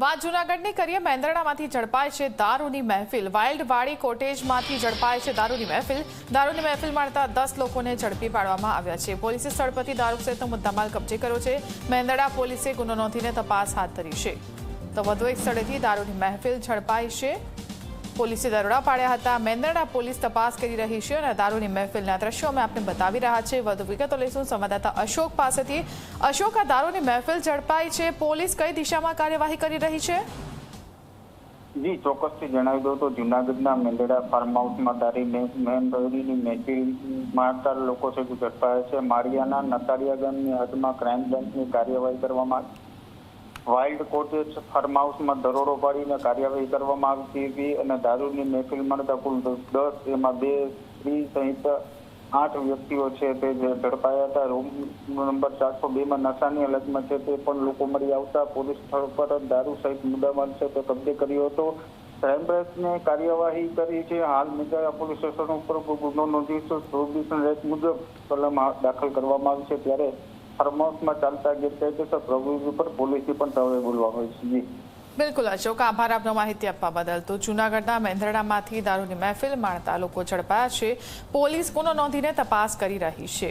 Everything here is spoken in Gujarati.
વાત જૂનાગઢની કરીએ। મેંદરડામાંથી ઝડપાય છે દારૂની મહેફિલ। વાઇલ્ડ વાડી કોટેજમાંથી ઝડપાય છે દારૂની મહેફિલ મળતા 10 લોકોને ઝડપી પાડવામાં આવ્યા છે। પોલીસે સ્થળ પરથી દારૂ સહિતનો મુદ્દામાલ કબજે કર્યો છે। મેંદરડા પોલીસે ગુનો નોંધીને તપાસ હાથ ધરી છે। તો વધુ એક સ્થળેથી દારૂની મહેફિલ ઝડપાઈ છે। પોલીસે દરોડા પાડ્યા હતા। મેંદરડા પોલીસ તપાસ કરી રહી છે અને દારૂની મહેફિલના દ્રશ્યો અમે આપને બતાવી રહ્યા છે। વધુ વિગતો લઈશું સંવાદદાતા અશોક પાસેથી। અશોક, આ દારૂની મહેફિલ ઝડપાઈ છે, પોલીસ કઈ દિશામાં કાર્યવાહી કરી રહી છે? જી, ચોક્કસથી જણાવી દઉં તો જૂનાગઢના મેંદરડા ફાર્મ હાઉસમાં દારૂની મહેફિલ મારતા લોકો છે ઝડપાયા છે। માળિયાના નતાડિયા ગામની હદમાં ક્રાઇમ બ્રાન્ચની કાર્યવાહી કરવામાં વાઇલ્ડ કોટેજ ફાર્મ હાઉસમાં દરોડો પાડીને કાર્યવાહી કરવામાં આવી હતી અને દારૂની મહેફિલ મળતા કુલ 10, એમાં 2 સ્ત્રી સહિત 8 વ્યક્તિઓ છે તે ઝડપાયા હતા। રૂમ નંબર 402માં નશાની હાલતમાં છે તે પણ લોકો મળી આવતા પોલીસ સ્થળ પર દારૂ સહિત મુદ્દામાલ છે તે કબજે કર્યો હતો। ક્રાઇમ બ્રાન્ચને કાર્યવાહી કરી છે। હાલ મેંદરડા પોલીસ સ્ટેશન ઉપર ગુનો નોંધી પ્રોહિબિશન એક્ટ મુજબ કલમ દાખલ કરવામાં આવી છે। ત્યારે ફાર્મ હાઉસમાં ચાલતા ગેરકાયદેસર પ્રવૃત્તિ પર પોલીસની પણ તવાઈ બોલવામાં આવી છે। બિલકુલ અશોક, આભાર આપનો માહિતી આપવા બદલ। તો જૂનાગઢના મેંદરડામાંથી દારૂની મહેફિલ માણતા લોકો ઝડપાયા છે। પોલીસ ગુનો નોંધીને તપાસ કરી રહી છે।